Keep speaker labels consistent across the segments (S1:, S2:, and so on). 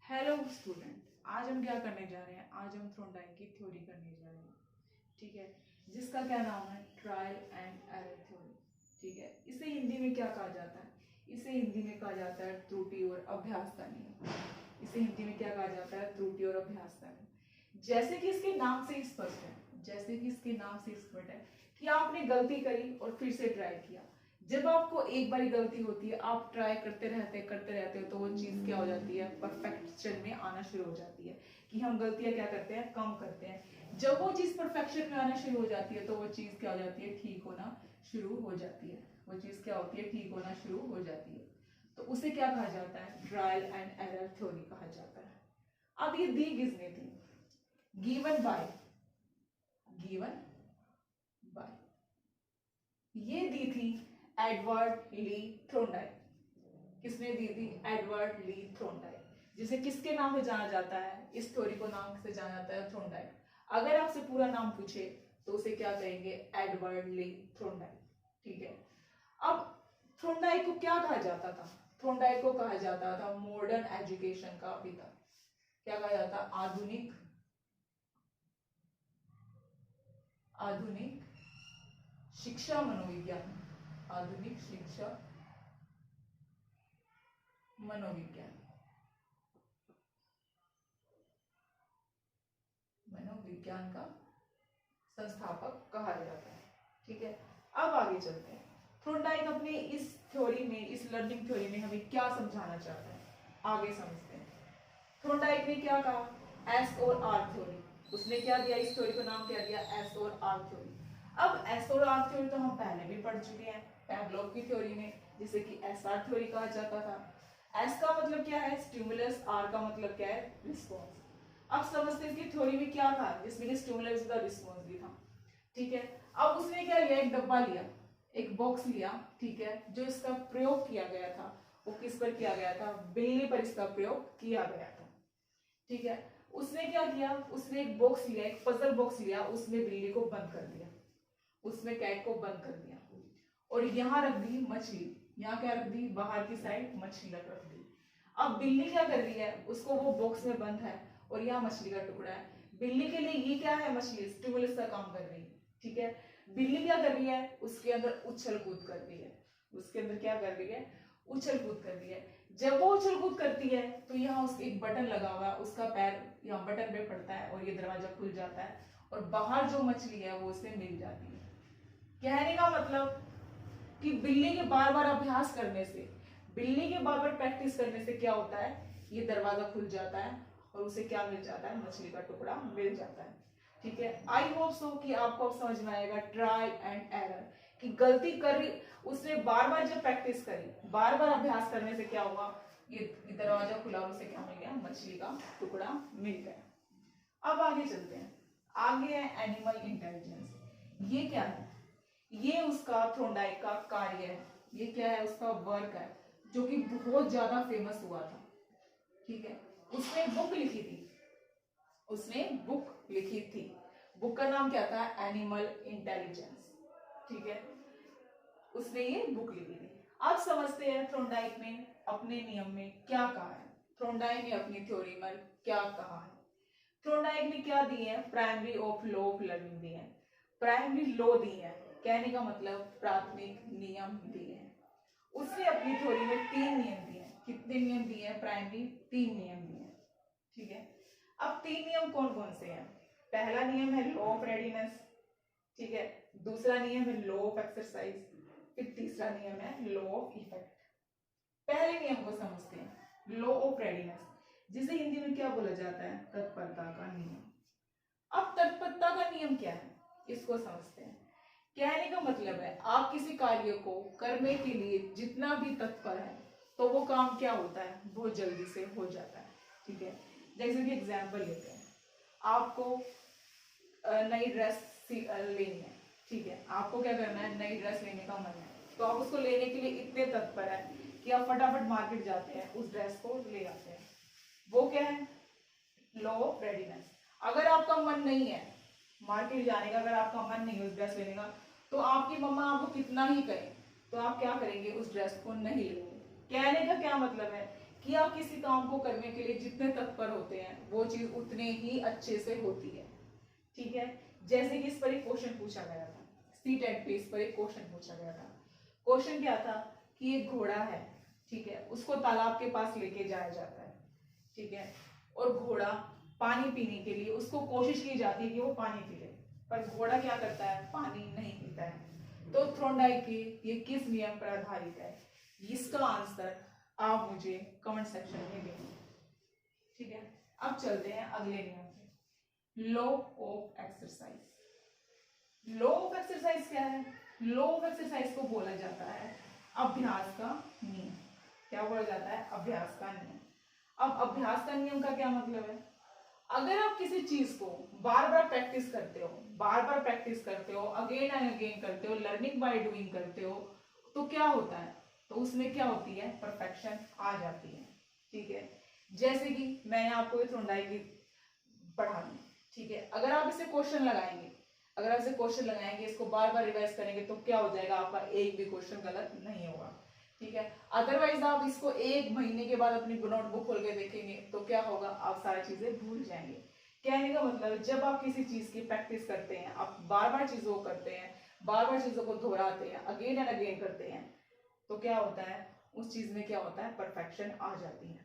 S1: Hello student, आज हम क्या करने जा रहे हैं? आज हम थ्रोनडाइक की थ्योरी करने जा रहे हैं। ठीक है, जिसका क्या नाम है? Trial and error theory. ठीक है, इसे हिंदी में क्या कहा जाता है? इसे हिंदी में कहा जाता है त्रुटि और अभ्यास का नियम। इसे हिंदी में क्या कहा जाता है? त्रुटि और अभ्यास का नियम। जैसे कि इसके नाम से स्पष्ट है, जैसे कि इसके नाम से स्पष्ट है कि आपने गलती करी और फिर से ट्राई किया। जब आपको एक बारी गलती होती है, आप ट्राई करते रहते हो तो वो चीज क्या हो जाती है? परफेक्शन में आना शुरू हो जाती है। कि हम गलतियां क्या करते हैं? कम करते हैं। जब वो चीज परफेक्शन में आना शुरू हो जाती है तो वो चीज क्या हो जाती है? ठीक होना शुरू हो जाती है। वो चीज क्या होती है? ठीक होना शुरू हो जाती है। तो उसे क्या कहा जाता है? ट्रायल एंड एरर थ्योरी कहा जाता है। अब ये दी किसने थी? गिवन बाय, गिवन बाय, ये दी थी एडवर्ड ली थ्रोनडाइक। किसने दी थी? एडवर्ड ली थ्रोनडाइक, जिसे किसके नाम से जाना जाता है? इस थ्योरी को नाम से जाना जाता है थ्रोनडाइक। अगर आपसे पूरा नाम पूछे तो उसे क्या कहेंगे? एडवर्ड ली थ्रोनडाइक। ठीक है, अब थ्रोनडाइक को क्या कहा जाता था? थ्रोनडाइक को कहा जाता था मॉडर्न एजुकेशन का पिता। क्या कहा जाता? आधुनिक, आधुनिक शिक्षा मनोविज्ञान, आधुनिक शिक्षा मनोविज्ञान, मनोविज्ञान का संस्थापक कहा जाता है। ठीक है, अब आगे चलते हैं। थ्रोनडाइक अपने इस थ्योरी में, इस लर्निंग थ्योरी में हमें क्या समझाना चाहता है? आगे समझते हैं। थ्रोनडाइक ने क्या कहा? एस और आर थ्योरी। उसने क्या दिया? इस थ्योरी को नाम क्या दिया? एस और आर थ्योरी। अब एस और आर थ्योरी तो हम पहले भी पढ़ चुके हैं पैवलोव की थ्योरी में, जिसे कि एस आर थ्योरी कहा जाता था। एस का मतलब क्या है? स्टिमुलस। आर का मतलब क्या है? रिस्पॉन्स। अब समझते हैं इसकी थ्योरी में क्या था जिसमें कि स्टिमुलस का रिस्पॉन्स भी था। ठीक है, अब उसने क्या लिया? एक डब्बा लिया, एक बॉक्स लिया। ठीक है, जो इसका प्रयोग किया गया था वो किस पर किया गया था? बिल्ली पर इसका प्रयोग किया गया था। ठीक है, उसने क्या किया? उसने एक बॉक्स लिया, एक पजल बॉक्स लिया, उसमें बिल्ली को बंद कर दिया, उसमें कैट को बंद कर दिया और यहाँ रख दी मछली। यहाँ क्या रख दी? बाहर की साइड मछली रख दी। अब बिल्ली क्या कर रही है? उसको वो बॉक्स में बंद है और यहाँ मछली का टुकड़ा है। बिल्ली के लिए ये क्या है? मछली स्टिमुलस का काम कर रही है। ठीक है, बिल्ली क्या कर रही है? उसके अंदर उछल कूद कर रही है। उसके अंदर क्या कर रही है? उछल कूद कर रही है। जब वो उछल कूद करती है तो यहाँ उसके एक बटन लगा हुआ है, उसका पैर यहाँ बटन पे पड़ता है और ये दरवाजा खुल जाता है और बाहर जो मछली है वो उसे मिल जाती है। कहने का मतलब कि बिल्ली के बार बार अभ्यास करने से, बिल्ली के बार बार प्रैक्टिस करने से क्या होता है? ये दरवाजा खुल जाता है और उसे क्या मिल जाता है? मछली का टुकड़ा मिल जाता है। ठीक है, आई होप सो कि आपको अब समझ में आएगा ट्रायल एंड एरर कि गलती करी, उसने बार बार जब प्रैक्टिस करी, बार बार अभ्यास करने से क्या हुआ? ये दरवाजा खुला और उसे क्या मिल गया? मछली का टुकड़ा मिल गया। अब आगे चलते हैं। आगे है एनिमल इंटेलिजेंस। ये क्या है? ये उसका थ्रोनडाइक का कार्य है। ये क्या है? उसका वर्क है जो कि बहुत ज्यादा फेमस हुआ था। ठीक है, उसने बुक लिखी थी, उसने बुक लिखी थी। बुक का नाम क्या था? Animal intelligence. ठीक है, उसने ये बुक लिखी थी। अब समझते हैं थ्रोनडाइक ने अपने नियम में क्या कहा है। थ्रोनडाइक ने अपनी थ्योरी में क्या कहा है? थ्रोनडाइक ने क्या दी है? Primary of law of learning दी है, प्राइमरी लॉ दी है। कहने का मतलब प्राथमिक नियम दिए हैं। उसने अपनी थ्योरी में 3 नियम दिए हैं। कितने नियम दिए हैं? प्राइमरी 3 नियम दिए हैं। ठीक है, अब 3 नियम कौन कौन से हैं? पहला नियम है लॉ ऑफ रेडीनेस। ठीक है, दूसरा नियम है लॉ ऑफ एक्सरसाइज, फिर तीसरा नियम है लॉ ऑफ इफेक्ट। पहले नियम को समझते हैं, लॉ ऑफ रेडीनेस, जिसे हिंदी में क्या बोला जाता है? तत्परता का नियम। अब तत्परता का नियम क्या है? इसको समझते हैं। कहने का मतलब है आप किसी कार्य को करने के लिए जितना भी तत्पर है तो वो काम क्या होता है? बहुत जल्दी से हो जाता है। ठीक है, जैसे कि एग्जाम्पल लेते हैं, आपको नई ड्रेस लेनी है। ठीक है, आपको क्या करना है? नई ड्रेस लेने का मन है तो आप उसको लेने के लिए इतने तत्पर है कि आप फटाफट मार्केट जाते हैं, उस ड्रेस को ले आते हैं। वो क्या है? Law of readiness. अगर आपका मन नहीं है मार्केट जाने का, अगर आपका मन नहीं है उस ड्रेस लेने का, तो आपकी मम्मा आपको कितना ही कहे तो आप क्या करेंगे? उस ड्रेस को नहीं लेंगे। कहने का क्या मतलब है कि आप किसी काम को करने के लिए जितने तत्पर होते हैं वो चीज उतने ही अच्छे से होती है। ठीक है, जैसे कि इस पर एक क्वेश्चन पूछा गया था, C-टेट पे इस पर एक क्वेश्चन पूछा गया था। क्वेश्चन क्या था कि एक घोड़ा है, ठीक है, उसको तालाब के पास लेके जाया जाता है, ठीक है, और घोड़ा पानी पीने के लिए उसको कोशिश की जाती है कि वो पानी पी ले, पर घोड़ा क्या करता है, पानी नहीं पीता है। तो थ्रोनडाइक के ये किस नियम पर आधारित है, इसका आंसर आप मुझे कमेंट सेक्शन में देंगे। ठीक है, अब चलते हैं अगले नियम पे, law of exercise. Law of exercise क्या है? लॉ ऑफ एक्सरसाइज को बोला जाता है अभ्यास का नियम। क्या बोला जाता है? अभ्यास का नियम। अब अभ्यास का नियम का क्या मतलब है? अगर आप किसी चीज को बार बार प्रैक्टिस करते हो, बार बार प्रैक्टिस करते हो, अगेन एंड अगेन करते हो, लर्निंग बाय डूइंग करते हो, तो क्या होता है? तो उसमें क्या होती है? परफेक्शन आ जाती है। ठीक है, जैसे कि मैंने आपको थ्रोनडाइक की पढ़ा दी, ठीक है, अगर आप इसे क्वेश्चन लगाएंगे, अगर आप इसे क्वेश्चन लगाएंगे, इसको बार बार रिवाइज करेंगे, तो क्या हो जाएगा? आपका एक भी क्वेश्चन गलत नहीं होगा। ठीक है, अदरवाइज आप इसको एक महीने के बाद अपनी नोटबुक खोल के देखेंगे तो क्या होगा? आप सारी चीजें भूल जाएंगे। कहने का मतलब, जब आप किसी चीज की प्रैक्टिस करते हैं, आप बार बार चीजों को करते हैं, बार बार चीजों को दोहराते हैं, अगेन एंड अगेन करते हैं, तो क्या होता है? उस चीज में क्या होता है? परफेक्शन आ जाती है।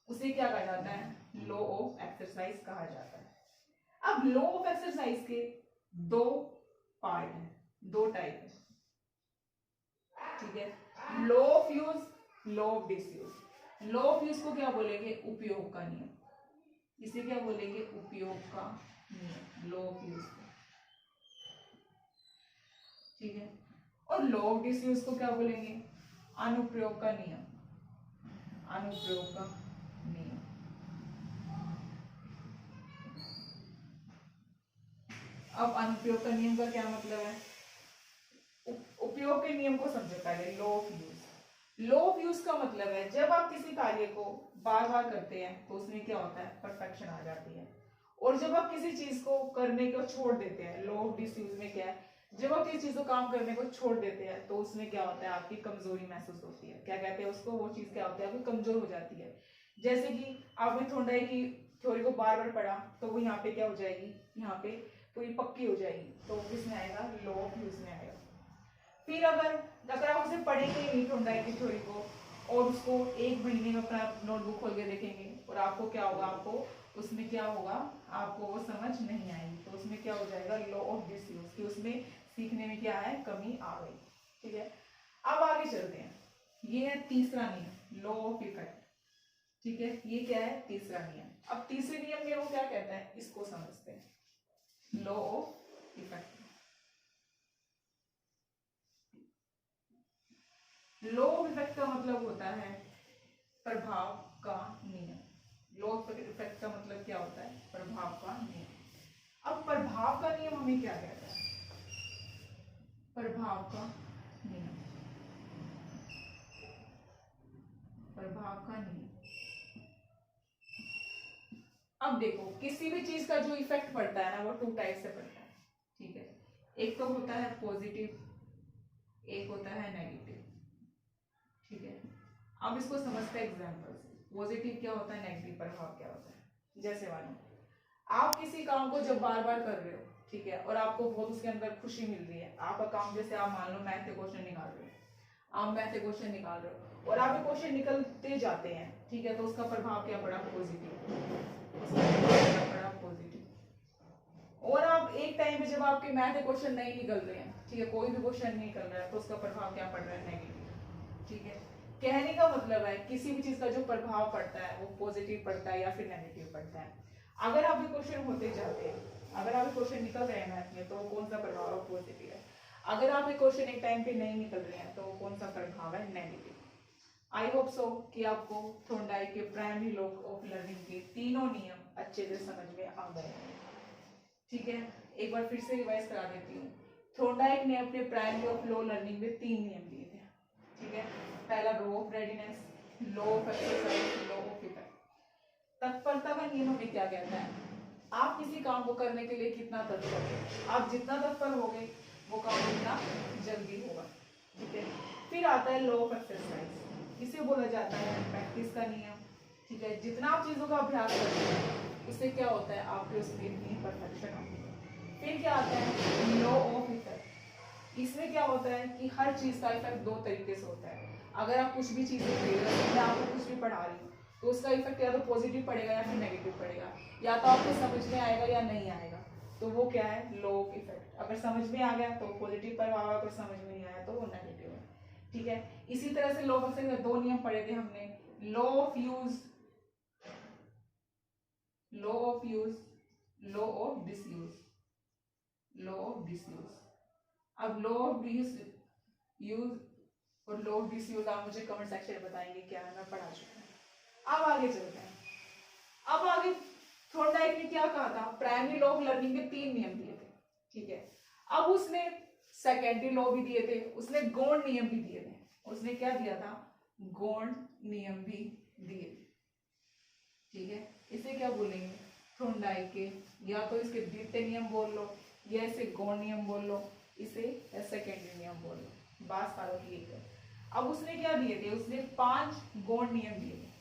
S1: उसे क्या कहा जाता है? लॉ ऑफ एक्सरसाइज कहा जाता है। अब लॉ ऑफ एक्सरसाइज के दो पार्ट हैं, दो टाइप है। ठीक है, law of use, law of disuse. Law of use को क्या बोलेंगे? उपयोग का नियम। इसे क्या बोलेंगे? उपयोग का नियम, लॉ ऑफ यूज। ठीक है, और लॉ ऑफ डिसयूज को क्या बोलेंगे? अनुप्रयोग का नियम, अनुप्रयोग का नियम। अब अनुप्रयोग का नियम का क्या मतलब है? उपयोग के नियम को समझो पहले। Law of use, law of use का मतलब है जब आप किसी कार्य को बार बार करते हैं तो उसमें क्या होता है? परफेक्शन आ जाती है। और जब आप किसी चीज को करने को छोड़ देते हैं, लॉ ऑफ डिसयूज में क्या है? जब आप किसी चीज को काम करने को छोड़ देते हैं तो उसमें क्या होता है? आपकी कमजोरी महसूस होती है। क्या कहते हैं उसको? वो चीज क्या होती है? आपकी कमजोर हो जाती है। जैसे कि आपने थ्रोनडाइक की थ्योरी को बार बार पढ़ा, तो वो यहाँ पे क्या हो जाएगी? यहाँ पे पूरी पक्की हो जाएगी। तो किसमें आएगा? लॉ ऑफ यूज में आएगा। फिर अगर आप उसे पढ़ेंगे नहीं थ्रोनडाइक की थ्योरी को, और उसको एक महीने में अपना नोटबुक खोल के देखेंगे, और आपको क्या होगा? आपको उसमें क्या होगा? आपको वो समझ नहीं आएगी। तो उसमें क्या हो जाएगा? लॉ ऑफ डिसयूज, कि उसमें सीखने में क्या है? कमी आ गई। ठीक है, अब आगे चलते हैं। ये है तीसरा नियम, लॉ ऑफ इफेक्ट। ठीक है, ये क्या है? तीसरा नियम। अब तीसरे नियम में वो क्या कहता है, इसको समझते हैं। Law of effect, law of effect का मतलब होता है प्रभाव का नियम। लॉ ऑफ इफेक्ट का मतलब क्या होता है? प्रभाव का नियम। अब प्रभाव का नियम हमें क्या कहता है? प्रभाव का नियम, प्रभाव का नियम। अब देखो, किसी भी चीज का जो इफेक्ट पड़ता है ना, वो टू टाइप से पड़ता है। ठीक है, एक तो होता है पॉजिटिव, एक होता है नेगेटिव। ठीक है, अब इसको समझते हैं एग्जांपल से। पॉजिटिव क्या होता है, नेगेटिव प्रभाव क्या होता है। जैसे मानो आप किसी काम को जब बार बार कर रहे हो, ठीक है, और आपको बहुत उसके अंदर खुशी मिल रही है, आपका काम, जैसे आप मान लो मैथ के क्वेश्चन निकाल रहे हो, आप मैथ के क्वेश्चन निकाल रहे हो और आप ये क्वेश्चन निकलते जाते हैं, ठीक है, तो उसका प्रभाव क्या पड़ा? पॉजिटिव, उसका क्या पड़ा? पॉजिटिव। और आप एक टाइम पे जब आपके मैथ के क्वेश्चन नहीं निकल रहे हैं, ठीक है, कोई भी क्वेश्चन नहीं निकल रहा है, तो उसका प्रभाव क्या पड़ रहा है? नेगेटिव। ठीक है, कहने का मतलब है किसी भी चीज का जो प्रभाव पड़ता है वो पॉजिटिव पड़ता है या फिर नेगेटिव पड़ता है। अगर आप ये क्वेश्चन होते जाते हैं, अगर आप ये क्वेश्चन निकल रहे हैं मैथ में, तो कौन सा प्रभाव है? पॉजिटिव है। अगर आप ये क्वेश्चन एक टाइम पे नहीं निकल रहे हैं, तो कौन सा प्रभाव है? नेगेटिव। आई होप सो कि आपको थ्रोनडाइक के प्राइमरी लॉ ऑफ लर्निंग के तीनों नियम अच्छे से समझ में आ गए। ठीक है, एक बार फिर से रिवाइज करा देती हूँ। थ्रोनडाइक ने अपने प्राइमरी ऑफ लॉ लर्निंग में 3 नियम दिए थे। ठीक है, पहला law of readiness, law of exercise, law of effect. तत्परता का नियम हमें क्या कहता है? आप किसी काम को करने के लिए कितना तत्पर हो, आप जितना तत्पर होगे वो काम उतना जल्दी होगा। ठीक है, फिर आता है लॉ ऑफ एक्सरसाइज। इसे बोला जाता है प्रैक्टिस का नियम। ठीक है, जितना आप चीजों का अभ्यास करते हैं उससे क्या होता है, आपके उसमें इतनी परफेक्शन आती है। फिर क्या आता है लॉ ऑफ इफेक्ट। इसमें क्या होता है कि हर चीज का इफेक्ट दो तरीके से होता है। अगर आप कुछ भी चीजें देख रहे हो, मैं आपको कुछ भी पढ़ा रही हूँ, तो उसका इफेक्ट या तो पॉजिटिव पड़ेगा या फिर नेगेटिव पड़ेगा, या तो आपको समझ में आएगा या नहीं आएगा। तो वो क्या है, लॉ ऑफ इफेक्ट। अगर समझ में आ गया तो पॉजिटिव प्रभाव, अगर समझ में नहीं आया तो वो नेगेटिव है। ठीक है, इसी तरह से लॉ ऑफ इफेक्ट दो नियम पढ़े थे हमने, law of use, law of use, law of disuse, law of disuse. अब लॉ ऑफ यूज और लॉ ऑफ डिसयूज आप मुझे कमेंट सेक्शन में बताएंगे क्या है, मैं पढ़ा चुका हूँ। अब आगे चलते हैं। अब आगे थॉर्नडाइक ने क्या कहा था, प्राइमरी लॉ ऑफ लर्निंग के 3 नियम दिए थे। ठीक है, अब उसने सेकेंडरी लॉ भी दिए थे, उसने गौण नियम भी दिए थे। उसने क्या दिया था, गौण नियम भी दिए थे। ठीक है, इसे क्या बोलेंगे, थॉर्नडाइक के, या तो इसके द्वितीय नियम बोल लो, या इसे गौण नियम बोल लो, इसे सेकेंडरी नियम बोल लो। बात सारों की एक है। अब उसने क्या दिए थे, उसने 5 गौण नियम दिए थे।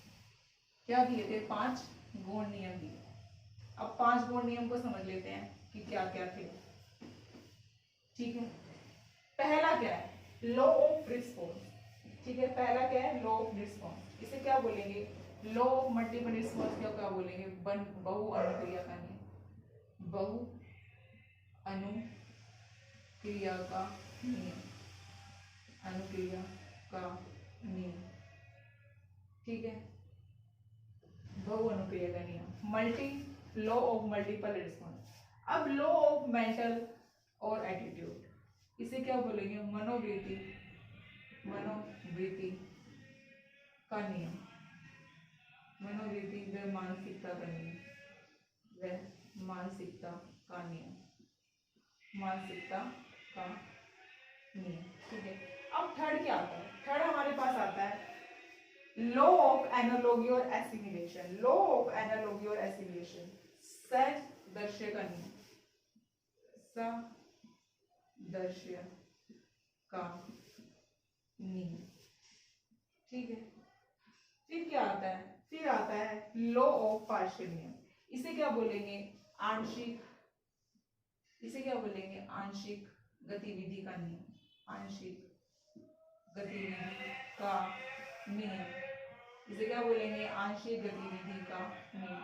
S1: क्या दिए थे, 5 गौण नियम दिए। अब 5 गौण नियम को समझ लेते हैं कि क्या क्या थे। ठीक है, पहला क्या है, लॉ ऑफ रिस्पॉन्स। ठीक है, पहला क्या है, लॉ ऑफ रिस्पॉन्स। इसे क्या बोलेंगे, लॉ ऑफ मल्टीपल रिस्पॉन्स। क्या बोलेंगे, बहु अनुक्रिया का नियम, बहु अनुक्रिया का नियम, अनुक्रिया का नियम। ठीक है, बहु अनुक्रिया का नियम, multi, law of multiple response. अब लॉ ऑफ मेंटल और एटीट्यूड, इसे क्या बोलेंगे, मनोवृत्ति, मनोवृत्ति का नियम, मनोवृत्ति व मानसिकता का नियम, व मानसिकता का नियम, मानसिकता का नियम। ठीक है, अब थर्ड क्या आता है, थर्ड हमारे पास आता है लॉ ऑफ एनालॉजी और एसिमिलेशन। लॉ ऑफ एनालॉजी और एसिमिलेशन, सादृश्य का नियम, सादृश्य का नियम। ठीक है, फिर क्या आता है, फिर आता है लॉ ऑफ पार्शियल नियम। इसे क्या बोलेंगे, आंशिक, इसे क्या बोलेंगे, आंशिक गतिविधि का नियम, आंशिक गतिविधि का नियम। इसे क्या बोलेंगे, आंशिक गतिविधि का नियम।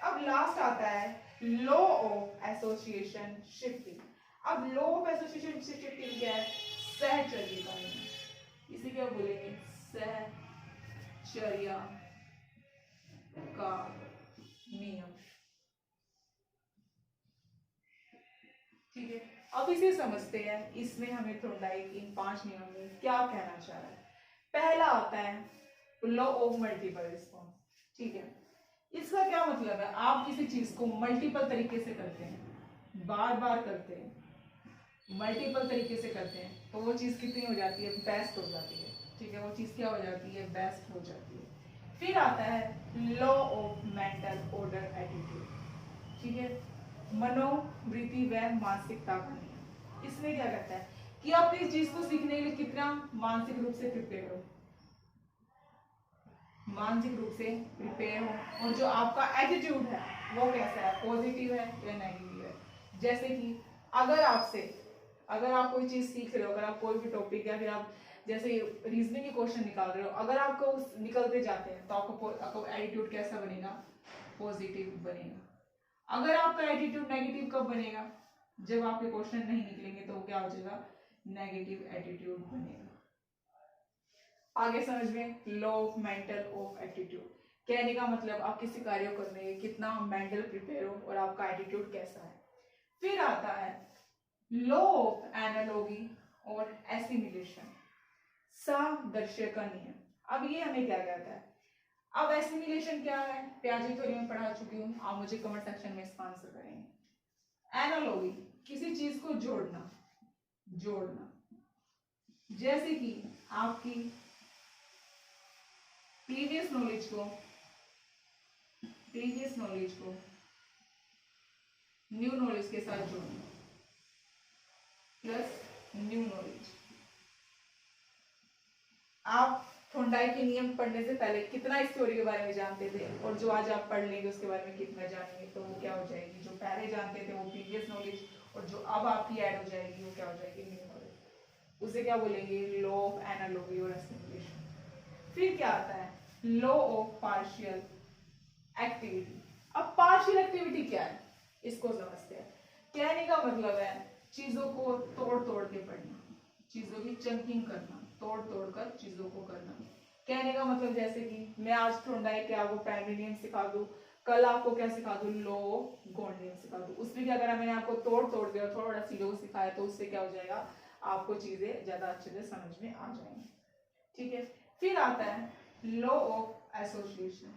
S1: अब लास्ट आता है लॉ ऑफ एसोसिएशन शिफ्टिंग। अब लॉ ऑफ एसोसिएशन शिफ्टिंग क्या है, सहचर्य का नियम। इसे क्या बोलेंगे, सहचर्य का नियम। ठीक है, अब इसे समझते हैं, इसमें हमें थॉर्नडाइक इन 5 नियमों में क्या कहना चाह रहा है। पहला आता है लॉ ऑफ मल्टीपल रिस्पॉन्स। ठीक है, इसका क्या मतलब है, आप किसी चीज को मल्टीपल तरीके से करते हैं, बार बार करते हैं, मल्टीपल तरीके से करते हैं, तो वो चीज कितनी हो जाती है, बेस्ट हो जाती है। ठीक है, वो चीज क्या हो जाती है, बेस्ट हो जाती है। फिर आता है law of mental order attitude. ठीक है, मनोवृत्ति व मानसिकता का नियम। इसमें क्या कहता है कि आप इस चीज को सीखने के लिए कितना मानसिक रूप से प्रिपेयर हो, मानसिक रूप से प्रिपेयर हो, और जो आपका एटीट्यूड है वो कैसा है, पॉजिटिव है या नेगेटिव है। जैसे कि अगर आप कोई चीज सीख रहे हो, अगर आप कोई भी टॉपिक, या फिर आप जैसे रीजनिंग के क्वेश्चन निकाल रहे हो, अगर आपको निकलते जाते हैं तो आपको एटीट्यूड कैसा बनेगा, पॉजिटिव बनेगा। अगर आपका एटीट्यूड नेगेटिव कब बनेगा, जब आपके क्वेश्चन नहीं निकलेंगे, तो क्या हो जाएगा, नेगेटिव एटीट्यूड बनेगा। आगे समझ में, law of mental of attitude, कहने का मतलब आप किसी कार्य को करने में कितना मेंटल प्रिपेयर हो और आपका एटीट्यूड कैसा है। फिर आता है लॉ ऑफ एनालॉजी और एसिमिलेशन, सादृश्य का नियम। अब ये हमें क्या कहता है, अब एसिमिलेशन क्या है, प्याजे थ्योरी में पढ़ा चुकी हूँ, आप मुझे कमेंट सेक्शन में इसका आंसर करेंगे। एनालॉजी, किसी चीज को जोड़ना, जोड़ना, जैसे कि आपकी प्रीवियस नॉलेज को न्यू नॉलेज के साथ जोड़ना, प्लस न्यू नॉलेज। आप थ्रोनडाइक के नियम पढ़ने से पहले कितना इस थ्योरी के बारे में जानते थे, और जो आज आप पढ़ लेंगे उसके बारे में कितना जानेंगे, तो वो क्या हो जाएगी, जो पहले जानते थे वो प्रीवियस नॉलेज, और जो अब आपकी ऐड हो जाएगी वो क्या हो जाएगी, न्यू नॉलेज। उसे क्या बोलेंगे, लॉ ऑफ एनालॉजी और एसिमिलेशन। फिर क्या आता है, लॉ ऑफ पार्शियल एक्टिविटी। अब पार्शियल एक्टिविटी क्या है, इसको समझते हैं। कहने का मतलब है चीजों को तोड़ तोड़ के पढ़ना, चीजों की चंकिंग करना, तोड़ तोड़ कर चीजों को करना। कहने का मतलब जैसे कि मैं आज थ्रोनडाइक के आपको प्राइमरी नियम सिखा दूं, कल आपको क्या सिखा दूं, लॉ ऑफ गॉड नियम सिखा दूं। उसमें क्या करा मैंने, आपको तोड़ तोड़ के और थोड़ा चीजों को सिखाया, तो उससे क्या हो जाएगा, आपको चीजें ज्यादा अच्छे से समझ में आ जाएंगी। ठीक है। फिर आता है लॉ ऑफ एसोसिएशन।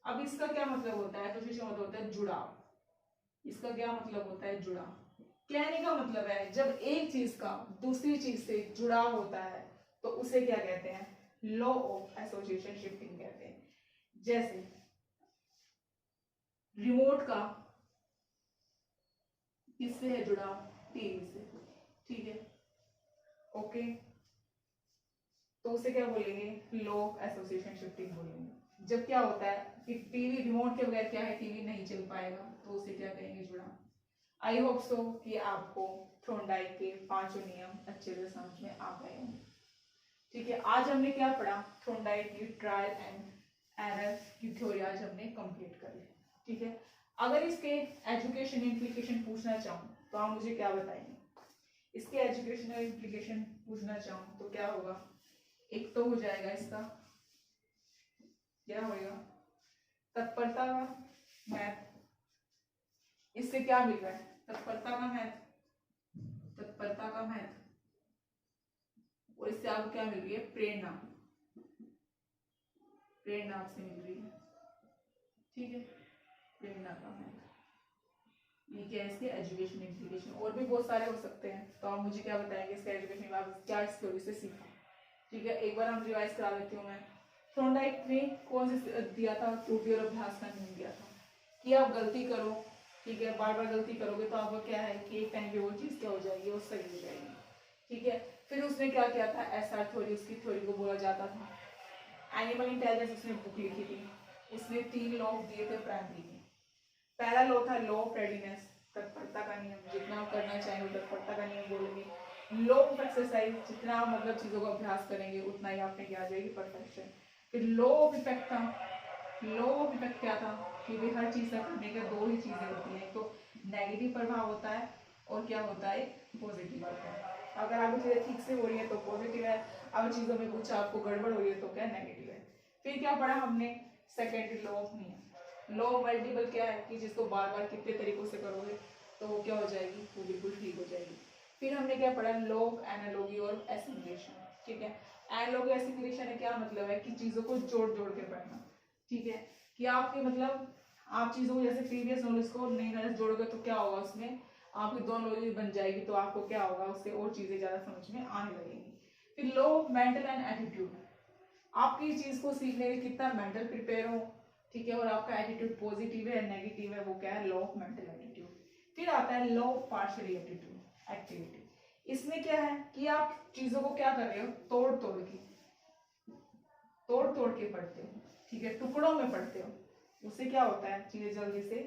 S1: अब इसका क्या मतलब होता है, एसोसिएशन मतलब होता है जुड़ाव। इसका क्या मतलब होता है, जुड़ाव। कहने का मतलब है जब एक चीज का दूसरी चीज से जुड़ाव होता है तो उसे क्या कहते हैं, लॉ ऑफ एसोसिएशन शिफ्टिंग कहते हैं। जैसे रिमोट का किससे है जुड़ाव, टीवी से। ठीक है, ओके, तो उसे क्या बोलेंगे, लॉ ऑफ एसोसिएशन शिफ्टिंग बोलेंगे। जब क्या होता है कि टीवी रिमोट के बगैर क्या है, टीवी नहीं चल पाएगा, तो उसे क्या कहेंगे, जुड़ाव। आई होप सो कि आपको थ्रोनडाइक के पांचों नियम अच्छे से समझ में आ गए होंगे। ठीक है, आज हमने क्या पढ़ा, थ्रोनडाइक की ट्रायल एंड एरर की थ्योरी आज हमने कंप्लीट कर ली। ठीक है, अगर इसके एजुकेशन इम्प्लीकेशन पूछना चाहूँ तो आप मुझे क्या बताएंगे, इसके एजुकेशनल इम्प्लीकेशन पूछना चाहूँ तो क्या होगा, एक तो हो जाएगा इसका क्या होगा, तत्परता का मैथ। इससे क्या मिल रहा है, तत्परता का मैथ, तत्परता का मैथ, और इससे आपको क्या मिल रही है, प्रेरणा, प्रेरणा आपसे मिल रही है। ठीक है, प्रेरणा का मैथ, ये क्या है इसके एजुकेशन इम्प्लीकेशन। और भी बहुत सारे हो सकते हैं, तो आप मुझे क्या बताएंगे इसका एजुकेशन आप क्या इस थ्योरी से सीखा। ठीक है, एक बार हम रिवाइज करा देती हूँ मैं। थ्रोनडाइक ने कौन से दिया था, त्रुटि और अभ्यास का नियम दिया था कि आप गलती करो, ठीक है, बार बार गलती करोगे तो आपको क्या है कि एक टाइम पे वो चीज क्या हो जाएगी, वो सही हो जाएगी। ठीक है, फिर उसने क्या किया था, एसआर थ्योरी, उसकी थ्योरी को बोला जाता था। एनिमल इंटेलिजेंस उसने बुक लिखी थी, उसने 3 लॉ दिए थे प्राइमरी के। पहला लॉ था लॉ ऑफ रेडीनेस, तत्परता का नियम, जितना आप करना चाहेंगे तत्परता का नियम बोलेंगे। लॉ ऑफ एक्सरसाइज, जितना आप मतलब चीजों का अभ्यास करेंगे उतना ही आपने क्या आ जाएगी, परफेक्शन। फिर लॉ ऑफ इफेक्ट था, लॉ ऑफ इफेक्ट क्या था कि भाई हर चीज का करने के 2 ही चीजें होती हैं, तो नेगेटिव प्रभाव होता है और क्या होता है, पॉजिटिव होता है। अगर आपकी चीजें ठीक से हो रही है तो पॉजिटिव है, अगर चीजों में कुछ आपको गड़बड़ हो रही है तो क्या नेगेटिव है। फिर क्या पढ़ा हमने, सेकेंड लॉ ऑफ नियम। लॉ ऑफ मल्टीपल क्या है कि जिसको बार बार कितने तरीकों से करोगे तो वो क्या हो जाएगी, वो बिल्कुल ठीक हो जाएगी। फिर हमने क्या पढ़ा, लॉ ऑफ एनालॉजी और एसिमिलेशन। ठीक है, एनालॉजी एसिमिलेशन है क्या मतलब है कि चीजों को जोड़ जोड़ के पढ़ना। ठीक है, कि आपके मतलब आप चीजों को जैसे प्रीवियस नॉलेज को नई नॉलेज जोड़ोगे तो क्या होगा, उसमें आपकी 2 नॉलेज बन जाएगी, तो आपको क्या होगा, उससे और चीजें ज्यादा समझ में आने लगेंगी। फिर law of mental and attitude, आपकी इस चीज को सीखने के कितना मेंटल प्रिपेयर हो, ठीक है, और आपका एटीट्यूड पॉजिटिव है नेगेटिव है, वो क्या है, लॉ ऑफ मेंटल एटीट्यूड। फिर आता है law of partial attitude activity. इसमें क्या है कि आप चीजों को क्या कर रहे हो, तोड़ तोड़ के, तोड़ तोड़ के पढ़ते हो। ठीक है, टुकड़ों में पढ़ते हो, उससे क्या होता है, चीजें जल्दी से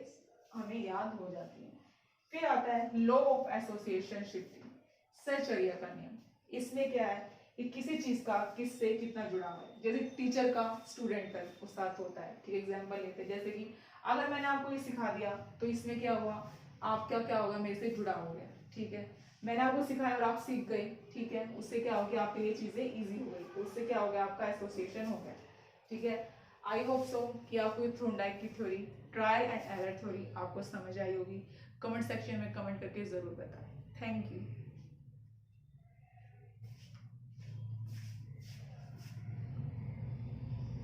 S1: हमें याद हो जाती है। फिर आता है लॉ ऑफ एसोसिएशन शिफ्टिंग, सचर्या का नियम। इसमें क्या है कि किसी चीज का किससे कितना जुड़ाव है, जैसे टीचर का स्टूडेंट का उसके साथ होता है। ठीक है, एग्जांपल लेते हैं, जैसे कि अगर मैंने आपको ये सिखा दिया तो इसमें क्या हुआ, आपका क्या होगा, मेरे से जुड़ा हो गया। ठीक है, मैंने आपको सिखाया और आप सीख गए, ठीक है, उससे क्या हो गया, आपके लिए चीजें इजी हो गई, तो उससे क्या हो गया, आपका एसोसिएशन हो गया। ठीक है, आई होप सो कि आपको थ्रोनडाइक की theory, trial and error theory आपको समझ आई होगी। कमेंट सेक्शन में कमेंट करके जरूर बताएं। Thank you.